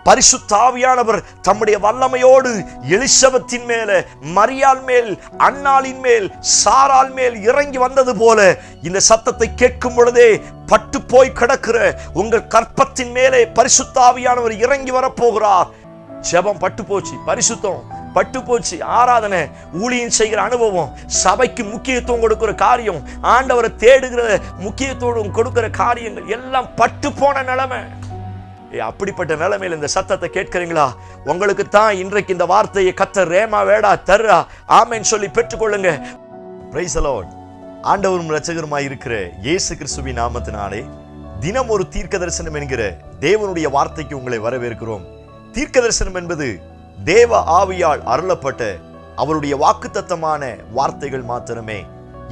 பரிசுத்த ஆவியானவர் தம்முடைய வல்லமையோடு எலிசபெத்தின் மேல, மரியாள் மேல், அன்னாளின் மேல், சாராள் மேல் இறங்கி வந்தது போல இந்த சத்தத்தை கேட்கும் பொழுதே பட்டு போய் கிடக்கிற உங்கள் கற்பத்தின் மேலே பரிசுத்த ஆவியானவர் இறங்கி வரப்போகிறார். ஜெபம் பட்டு போச்சு, பரிசுத்தம் பட்டு போச்சு, ஆராதனை, ஊழியம் செய்கிற அனுபவம், சபைக்கு முக்கியத்துவம் கொடுக்கிற காரியம், ஆண்டவரை தேடுகிற முக்கியத்துவம் கொடுக்கிற காரியங்கள் எல்லாம் பட்டு போன நிலைமை. அப்படிப்பட்ட நிலைமையில் இந்த சத்தத்தை கேட்கிறீங்களா? உங்களுக்கு தான் இன்றைக்கு இந்த வார்த்தையை கர்த்தர் ரேமா வேடா தர்றா ஆமென் சொல்லி பெற்றுக்கொள்ளுங்க. Price the Lord. ஆண்டவரும் இரட்சகருமாய் இருக்கிற இயேசு கிறிஸ்துவின் நாமத்தினாலே தினம் ஒரு தீர்க்க தரிசனம் என்கிற தேவனுடைய வார்த்தைக்கு உங்களை வரவேற்கிறோம். தீர்க்க தரிசனம் என்பது தேவ ஆவியால் அருளப்பட்ட அவருடைய வாக்குத்தத்தமான வார்த்தைகள் மாத்திரமே.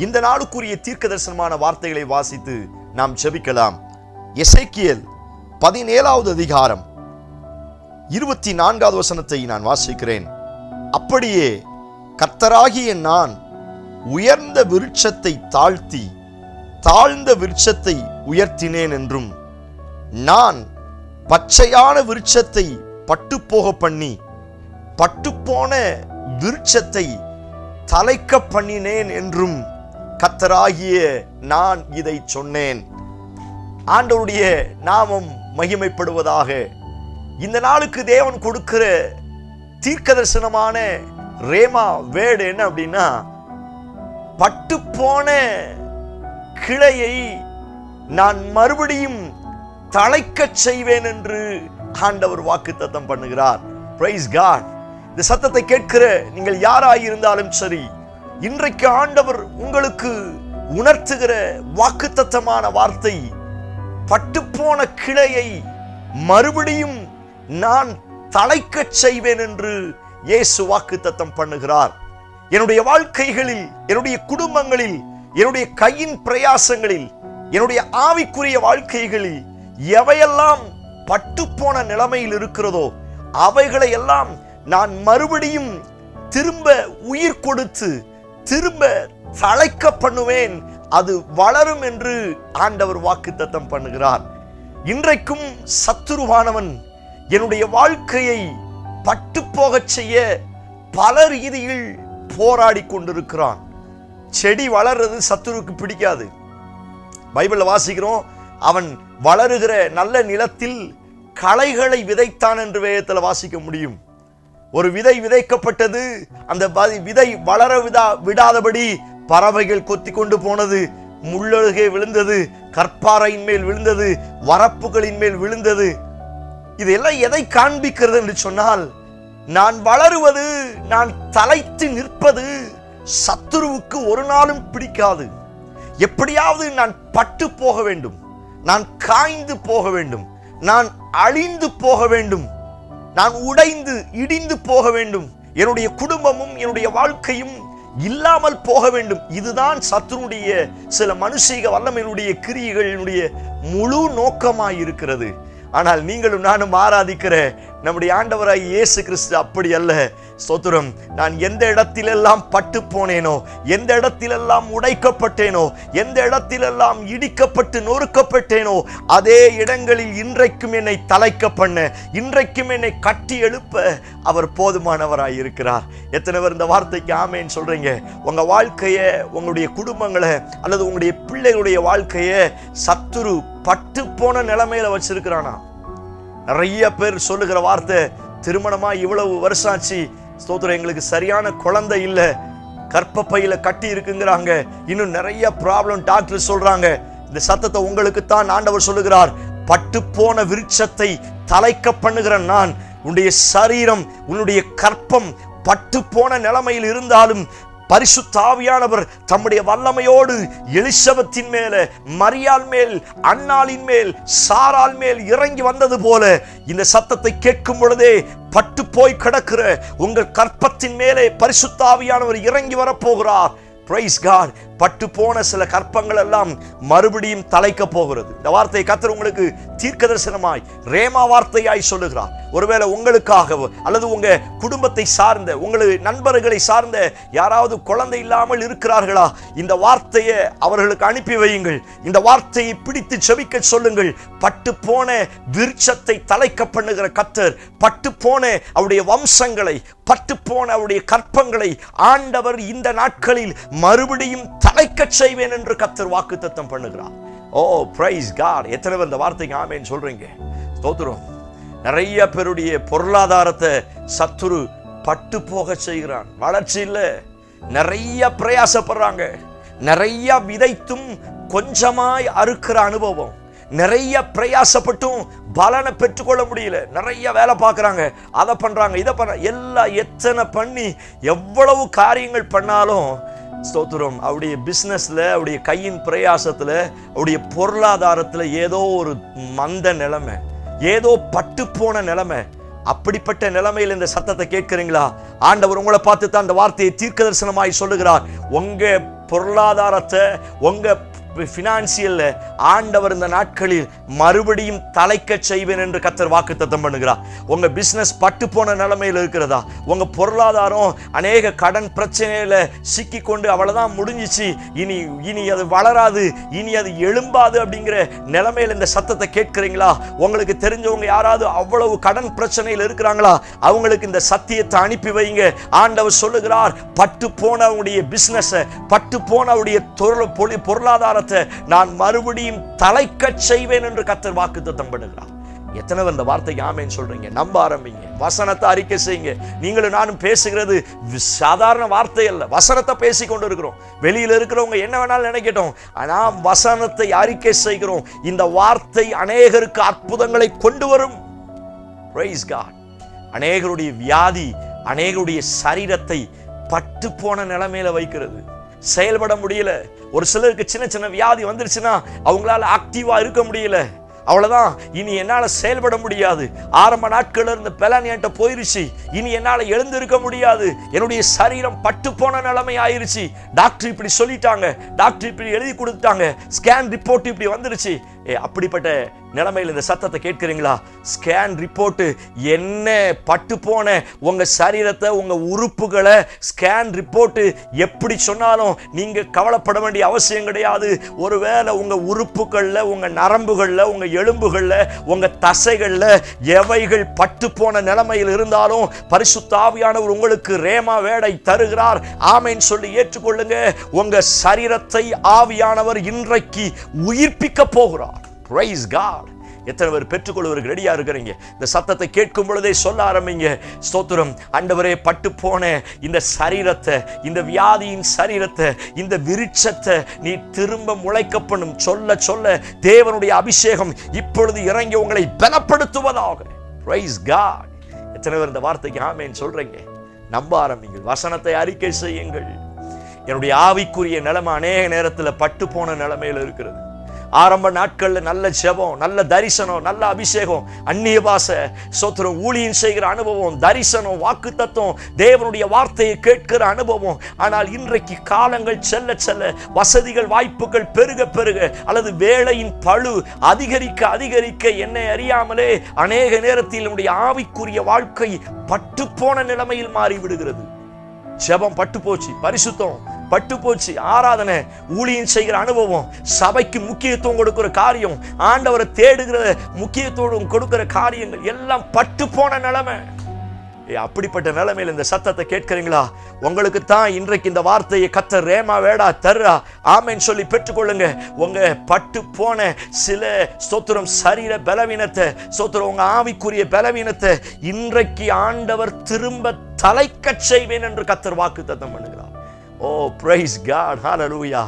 இந்த நாளுக்குரிய தீர்க்க தரிசனமான வார்த்தைகளை வாசித்து நாம் ஜெபிக்கலாம். எசேக்கியேல் 17வது அதிகாரம் 24வது வசனத்தை நான் வாசிக்கிறேன். அப்படியே கர்த்தராகிய நான் உயர்ந்த விருட்சத்தை தாழ்த்தி தாழ்ந்த விருட்சத்தை உயர்த்தினேன் என்றும், நான் பச்சையான விருட்சத்தை பட்டு போக பண்ணி பட்டுப்போன விருட்சத்தை தலைக்க பண்ணினேன் என்றும் கர்த்தராகிய நான் இதை சொன்னேன். ஆண்டவருடைய நாமம் மகிமைப்படுவதாக. இந்த நாளுக்கு தேவன் கொடுக்கிற தீர்க்க தரிசனமான ரேமா வேர்டு என்ன அப்படின்னா, பட்டு போன கிளையை நான் மறுபடியும் தழைக்க செய்வேன் என்று ஆண்டவர் வாக்குத்தத்தம் பண்ணுகிறார். Praise God. இந்த சத்தத்தை கேட்கிற நீங்கள் யாராயிருந்தாலும் சரி, இன்றைக்கு ஆண்டவர் உங்களுக்கு உணர்த்துகிற வாக்குத்தத்தமான வார்த்தை, பட்டுப்போன கிளையை மறுபடியும் நான் தழைக்க செய்வேன் என்று இயேசு வாக்குத்தத்தம் பண்ணுகிறார். என்னுடைய வாழ்க்கைகளில், என்னுடைய குடும்பங்களில், என்னுடைய கையின் பிரயாசங்களில், என்னுடைய ஆவிக்குரிய வாழ்க்கைகளில் எவையெல்லாம் பட்டுப்போன நிலைமையில் இருக்கிறதோ அவைகளை எல்லாம் நான் மறுபடியும் திரும்ப உயிர் கொடுத்து திரும்ப தழைக்க பண்ணுவேன், அது வளரும் என்று ஆண்டவர் வாக்குத்தத்தம் பண்ணுகிறார். இன்றைக்கும் சத்துருவானவன் என்னுடைய வாழ்க்கையை பட்டு போகச் செய்ய பல ரீதியில் போராடி கொண்டிருக்கிறான். செடி வளர்றது சத்துருக்கு பிடிக்காது. பைபிள்ல வாசிக்கிறோம், அவன் வளருகிற நல்ல நிலத்தில் களைகளை விதைத்தான் என்று வேதத்தில் வாசிக்க முடியும். ஒரு விதை விதைக்கப்பட்டது, அந்த விதை வளர விடாதபடி பறவைகள் கொத்தி கொண்டு போனது, முள்ளொழுகே விழுந்தது, கற்பாறையின் மேல் விழுந்தது, வரப்புகளின் மேல் விழுந்தது. இதெல்லாம் எதை காண்பிக்கிறது என்று சொன்னால், நான் வளருவது, நான் தலைத்து நிற்பது சத்துருவுக்கு ஒரு நாளும் பிடிக்காது. எப்படியாவது நான் பட்டு போக வேண்டும், நான் காய்ந்து போக வேண்டும், நான் அழிந்து போக வேண்டும், நான் உடைந்து இடிந்து போக வேண்டும், என்னுடைய குடும்பமும் என்னுடைய வாழ்க்கையும் இல்லாமல் போக வேண்டும். இதுதான் சத்துருடைய சில மனுஷீக வல்லமையினுடைய கிரியைகளினுடைய முழு நோக்கமாய் இருக்கிறது. ஆனால் நீங்களும் நானும் ஆராதிக்கிற நம்முடைய ஆண்டவராய் இயேசு கிறிஸ்து அப்படி அல்ல. ஸ்தோத்திரம். நான் எந்த இடத்திலெல்லாம் பட்டு போனேனோ, எந்த இடத்திலெல்லாம் உடைக்கப்பட்டேனோ, எந்த இடத்திலெல்லாம் இடிக்கப்பட்டு நொறுக்கப்பட்டேனோ, அதே இடங்களில் இன்றைக்கும் என்னை தழைக்க பண்ண, இன்றைக்கும் என்னை கட்டி எழுப்ப அவர் போதுமானவராய் இருக்கிறார். எத்தனை பேர் இந்த வார்த்தைக்கு ஆமேன்னு சொல்றீங்க? உங்க வாழ்க்கையை, உங்களுடைய குடும்பங்களை அல்லது உங்களுடைய பிள்ளைகளுடைய வாழ்க்கையை சத்துரு பட்டு போன நிலைமையில வச்சிருக்கிறானா? நிறைய பேர் சொல்லுகிற வார்த்தை, திருமணமா இவ்வளவு வருஷம் ஆச்சு, ஸ்தோத்திரம், எங்களுக்கு சரியான குழந்தை இல்ல, கர்ப்பப்பையில கட்டி இருக்குங்கிறாங்க, இன்னும் நிறைய ப்ராப்ளம் டாக்டர் சொல்றாங்க. இந்த சத்தத்தை உங்களுக்கு தான் ஆண்டவர் சொல்லுகிறார், பட்டு போன விருட்சத்தை தழைக்க பண்ணுகிற நான். உன்னுடைய சரீரம், உன்னுடைய கற்பம் பட்டு போன நிலைமையில் இருந்தாலும் பரிசுத்த ஆவியானவர் தம்முடைய வல்லமையோடு எலிசபெத்தின் மேல, மரியாள் மேல், அன்னாளின் மேல், சாராள் மேல் இறங்கி வந்தது போல இந்த சத்தத்தை கேட்கும் பொழுதே பட்டு போய் கிடக்கிற உங்கள் கற்பத்தின் மேலே பரிசுத்த ஆவியானவர் இறங்கி வரப்போகிறார். Praise God. பட்டு போன சில கற்பங்கள் எல்லாம் மறுபடியும் தலைக்க போகிறது. இந்த வார்த்தையை கர்த்தர் உங்களுக்கு தீர்க்க தரிசனமாய் ரேமா வார்த்தையாய் சொல்லுகிறார். ஒருவேளை உங்களுக்காக அல்லது உங்க குடும்பத்தை சார்ந்த உங்களது நண்பர்களை சார்ந்த யாராவது குழந்தை இல்லாமல் இருக்கிறார்களா? இந்த வார்த்தையை அவர்களுக்கு அனுப்பி வையுங்கள். இந்த வார்த்தையை பிடித்து செபிக்க சொல்லுங்கள். பட்டு போன விருட்சத்தை தலைக்க பண்ணுகிற கர்த்தர் பட்டு போன அவருடைய வம்சங்களை, பட்டு போன அவருடைய கற்பங்களை ஆண்டவர் இந்த நாட்களில் மறுபடியும் தலைக்க செய்வேன் என்று கர்த்தர் வாக்குத்தத்தம் பண்ணுகிறார். ஓ பிரைஸ் காட்! எத்தனை பேர் இந்த வார்த்தைக்கு ஆமென் சொல்றீங்க? ஸ்தோத்திரம். நிறைய பேருடைய பொருளாதாரத்தை சத்துரு பட்டு போக செய்கிறான். வளர்ச்சி இல்லை, நிறைய பிரயாசப்படுறாங்க. நிறைய விதைத்தும் கொஞ்சமாய் அறுக்கிற அனுபவம். நிறைய பிரயாசப்பட்டும் பலனை பெற்றுக்கொள்ள முடியல. நிறைய வேலை பார்க்குறாங்க, அதை பண்றாங்க, இதை பண்ண, எல்லாம் எத்தனை பண்ணி எவ்வளவு காரியங்கள் பண்ணாலும் ஸ்தோத்திரம் அவருடைய பிஸ்னஸ்ல, அவருடைய கையின் பிரயாசத்துல, அவருடைய பொருளாதாரத்துல ஏதோ ஒரு மந்த நிலைமை, ஏதோ பட்டு போன நிலைமை. அப்படிப்பட்ட நிலைமையில் இந்த சத்தத்தை கேட்கிறீங்களா? ஆண்டவர் உங்களை பார்த்து தான் அந்த வார்த்தையை தீர்க்க தரிசனமாய் சொல்லுகிறார். உங்க பொருளாதாரத்தை, உங்க பினான்சியல்ல ஆண்டவர் இந்த நாட்களில் மறுபடியும் தலைக்க செய்வேன் என்று கர்த்தர் வாக்குத்தத்தம் பண்ணுகிறார். உங்க பிசினஸ் பட்டு போன நிலைமையில் இருக்கிறதா? உங்க பொருளாதாரம் அநேக கடன் பிரச்சனையில சிக்கி கொண்டு அவ்வளவுதான் முடிஞ்சிச்சு, இனி அது வளராது, இனி அது எழும்பாது அப்படிங்கிற நிலைமையில் இந்த சத்தத்தை கேட்கிறீங்களா? உங்களுக்கு தெரிஞ்சவங்க யாராவது அவ்வளவு கடன் பிரச்சனையில் இருக்கிறாங்களா? அவங்களுக்கு இந்த சத்தியத்தை அனுப்பி வைங்க. ஆண்டவர் சொல்லுகிறார், பட்டு போன அவங்களுடைய பிசினஸ், பட்டு போன அவருடைய பொருளாதார நான் மறுபடியும் தலைக்க செய்வேன் என்று கர்த்தர் வாக்குத்தத்தம் பண்ணுகிறார். எத்தனை பேர் இந்த வார்த்தைக்கு ஆமென் சொல்றீங்க? நம்ப ஆரம்பிங்க. வசனத்தை அறிக்கை செய்யுங்க. நீங்களும் நானும் பேசுகிறது சாதாரண வார்த்தை அல்ல, வசனத்தை பேசி கொண்டு இருக்கிறோம். வெளியில இருக்கிறவங்க என்ன வேணாலும் நினைக்கட்டும், ஆனா வசனத்தை அறிக்கை செய்கிறோம். இந்த வார்த்தை அநேகருக்கு அற்புதங்களை கொண்டு வரும். Praise God! அநேகருடைய வியாதி, அநேகருடைய சரீரத்தை பட்டு போன நிலைமையில வைக்கிறது. செயல்பட முடியல. ஒரு சிலருக்கு சின்ன சின்ன வியாதி வந்துருச்சுன்னா அவங்களால ஆக்டிவா இருக்க முடியல. அவ்வளவுதான், இனி என்னால செயல்பட முடியாது. ஆரம்ப நாட்கள்ல இருந்து பலன் என்கிட்ட போயிருச்சு, இனி என்னால எழுந்திருக்க முடியாது. என்னுடைய சரீரம் பட்டு போன நிலைமை ஆயிருச்சு. டாக்டர் இப்படி சொல்லிட்டாங்க, டாக்டர் இப்படி எழுதி கொடுத்தாங்க, ஸ்கேன் ரிப்போர்ட் இப்படி வந்துருச்சு. அப்படிப்பட்ட நிலைமையில் இந்த சத்தத்தை கேட்கிறீங்களா? ஸ்கேன் ரிப்போர்ட் என்ன பட்டு போன உங்க சரீரத்தை, உங்க உறுப்புகளை ஸ்கேன் ரிப்போர்ட் எப்படி சொன்னாலும் நீங்க கவலைப்பட வேண்டிய அவசியம் கிடையாது. ஒருவேளை உங்க உறுப்புகள்ல, உங்க நரம்புகள்ல, உங்க எலும்புகள்ல, உங்க தசைகள்ல எவைகள் பட்டு போன நிலைமையில் இருந்தாலும் பரிசுத்த ஆவியானவர் உங்களுக்கு ரேமா வேடை தருகிறார். ஆமென் சொல்லி ஏற்றுக்கொள்ளுங்க. உங்க சரீரத்தை ஆவியானவர் இன்றைக்கு உயிர்ப்பிக்க போகிறார். Praise God! எத்தனை பேர் பெற்றுக்கொள்வதற்கு ரெடியா இருக்கிறீங்க? இந்த சத்தத்தை கேட்கும் பொழுதே சொல்ல ஆரம்பிங்க. ஸ்தோத்திரம். ஆண்டவரே, பட்டு போன இந்த சரீரத்தை, இந்த வியாதியின் சரீரத்தை, இந்த விருட்சத்தை நீ திரும்ப முளைக்க பண்ணும். சொல்ல சொல்ல தேவனுடைய அபிஷேகம் இப்பொழுது இறங்கி உங்களை பலப்படுத்துவதாக. Praise God! எத்தனை பேர் இந்த வார்த்தைக்கு ஆமென் சொல்றீங்க? நம்ப ஆரம்பிங்கள். வசனத்தை அறிக்கை செய்யுங்கள். என்னுடைய ஆவிக்குரிய நிலைமை அநேக நேரத்தில் பட்டு போன நிலைமையில் இருக்கிறது. ஆரம்ப நாட்கள்ல நல்ல ஜெபம், நல்ல தரிசனம், நல்ல அபிஷேகம், அந்நிய பாஷை, ஸ்தோத்திரம், ஊழியம் செய்கிற அனுபவம், தரிசனம், வாக்குத்தத்தம், தேவனுடைய வார்த்தையை கேட்கிற அனுபவம். ஆனால் இன்றைக்கு காலங்கள் செல்ல செல்ல, வசதிகள் வாய்ப்புகள் பெருக பெருக, அல்லது வேலையின் பளு அதிகரிக்க அதிகரிக்க, என்னை அறியாமலே அநேக நேரத்தில் நம்முடைய ஆவிக்குரிய வாழ்க்கை பட்டு போன நிலைமையில் மாறிவிடுகிறது. ஜெபம் பட்டு போச்சு, பரிசுத்தம் பட்டு போச்சு, ஆராதனை, ஊழியம் செய்கிற அனுபவம், சபைக்கு முக்கியத்துவம் கொடுக்கிற காரியம், ஆண்டவரை தேடுகிற முக்கியத்துவம் கொடுக்கிற காரியங்கள் எல்லாம் பட்டு போன நிலைமை. அப்படிப்பட்ட நிலைமையில் இந்த சத்தத்தை கேட்கிறீங்களா? உங்களுக்கு தான் இன்றைக்கு இந்த வார்த்தையை கர்த்தர் ரேமா வேடா தர்றா. ஆமென் சொல்லி பெற்றுக்கொள்ளுங்க. உங்க பட்டு போன சில ஸ்தோத்திரம் சரீர பலவீனத்தை, ஸ்தோத்திரம் உங்க ஆவிக்குரிய பலவீனத்தை இன்றைக்கு ஆண்டவர் திரும்ப தலைக்க செய்வேன் என்று கர்த்தர் வாக்குத்தத்தம் பண்ணுகிறார். ஓ பிரைஸ் காட்! ஹல்லேலூயா!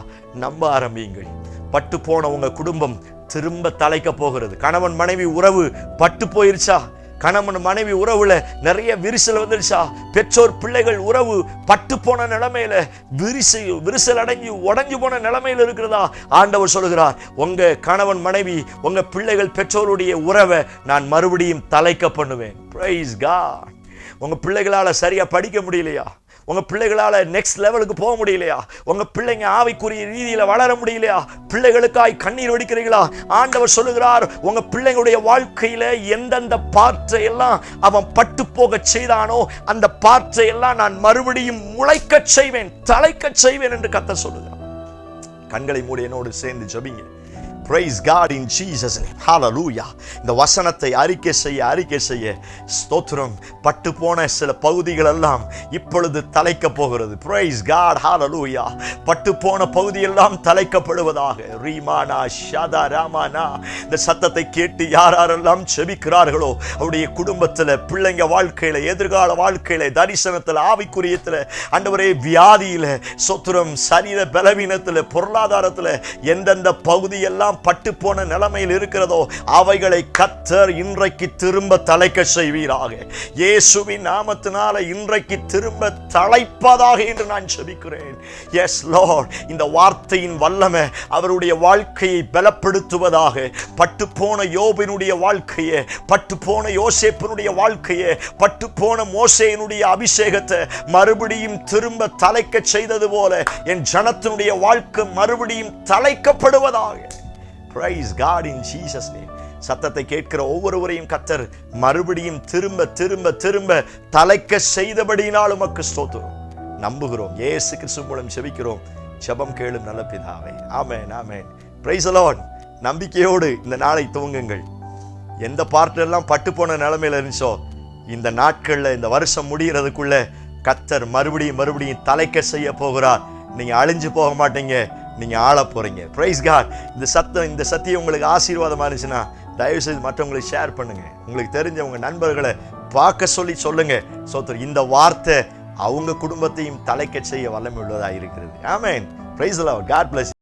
நம்ப ஆரம்பியுங்கள். பட்டு போன உங்க குடும்பம் திரும்ப தலைக்க போகிறது. கணவன் மனைவி உறவு பட்டு போயிருச்சா? கணவன் மனைவி உறவுல நிறைய விரிசல் வந்துருச்சா? பெற்றோர் பிள்ளைகள் உறவு பட்டு போன நிலைமையில விரிசல் அடைஞ்சு உடைஞ்சு போன நிலைமையில இருக்கிறதா? ஆண்டவர் சொல்லுகிறார், உங்க கணவன் மனைவி, உங்க பிள்ளைகள் பெற்றோருடைய உறவை நான் மறுபடியும் தலைக்க பண்ணுவேன். Praise God! உங்க பிள்ளைகளால சரியா படிக்க முடியலையா? உங்க பிள்ளைகளால நெக்ஸ்ட் லெவலுக்கு போக முடியலையா? உங்க பிள்ளைங்க ஆவிக்குரிய ரீதியில வளர முடியலையா? பிள்ளைகளுக்காய் கண்ணீர் வடிக்கிறீங்களா? ஆண்டவர் சொல்லுகிறார், உங்க பிள்ளைங்களுடைய வாழ்க்கையில எந்தெந்த பார்ட்டை எல்லாம் அவன் பட்டு போக செய்தானோ அந்த பார்ட்டை எல்லாம் நான் மறுபடியும் முளைக்க செய்வேன், தலைக்க செய்வேன் என்று கர்த்தர் சொல்லுகிறார். கண்களை மூடி என்னோடு சேர்ந்து ஜெபிங்க. Praise God in Jesus name. Hallelujah. இந்த வசனத்தை அறிக்கை செய்ய ஸ்தோத்திரம். பட்டு போன சில பகுதிகள் எல்லாம் இப்பொழுது தலைக்க போகிறது. Praise God. Hallelujah. பட்டு போன பகுதியெல்லாம் தலைக்கப்படுவதாக. ரீமானா ஷாதா ராமானா. இந்த சத்தத்தை கேட்டு யாரெல்லாம் செபிக்கிறார்களோ அவருடைய குடும்பத்தில், பிள்ளைங்க வாழ்க்கையில, எதிர்கால வாழ்க்கையில, தரிசனத்தில், ஆவிக்குரியத்தில், ஆண்டவரே வியாதியில, ஸ்தோத்திரம், சரீர பலவீனத்தில், பொருளாதாரத்தில் எந்தெந்த பகுதியெல்லாம் பட்டு போன நிலைமையில் இருக்கிறதோ அவைகளை கர்த்தர் இன்றைக்கு திரும்ப தலைக்க செய்வீராக. இயேசுவின் நாமத்தினால இன்றைக்கு திரும்ப தலைப்பதாக என்று நான் ஜெபிக்கிறேன். எஸ் லார்ட், இந்த வார்த்தையின் வல்லமை அவருடைய வாழ்க்கையை பலப்படுத்துவதாக. பட்டு போன யோபினுடைய வாழ்க்கையை, பட்டு போன யோசேப்பினுடைய வாழ்க்கையை, பட்டு போன மோசேயினுடைய அபிஷேகத்தை மறுபடியும் திரும்ப தலைக்க செய்தது போல என் ஜனத்தினுடைய வாழ்க்கை மறுபடியும் தலைக்கப்படுவதாக. Praise God in Jesus name. சத்தத்தை கேட்கிற ஒவ்வொருவரையும் கர்த்தர் மறுபடியும் திரும்ப திரும்ப திரும்ப தலைக்க செய்தபடியினால் உமக்கு ஸ்தோத்திரம். நம்புகிறோம், இயேசு கிறிஸ்து மூலம் ஜெபிக்கிறோம். ஜெபம் கேளும் நல்ல பிதாவே. ஆமென், ஆமென். Praise the Lord. நம்பிக்கையோடு இந்த நாளை துவங்குங்கள். எந்த பார்ட்டெல்லாம் பட்டு போன நிலைமையில இருந்துச்சோ இந்த நாட்கள்ல, இந்த வருஷம் முடிகிறதுக்குள்ள கர்த்தர் மறுபடியும் தலைக்க செய்ய போகிறார். நீங்க அழிஞ்சு போக மாட்டீங்க, நீங்க ஆள போறீங்க. Praise God. இந்த சத்தியம் உங்களுக்கு ஆசீர்வாதமா இருந்துச்சுன்னா தயவு செய்து மற்றவங்களுக்கு ஷேர் பண்ணுங்க. உங்களுக்கு தெரிஞ்ச உங்க நண்பர்களை பார்க்க சொல்லி சொல்லுங்க. இந்த வார்த்தை அவங்க குடும்பத்தையும் தலைக்க செய்ய வல்லமை உள்ளதா இருக்கிறது. Amen. Praise the lord. God plus.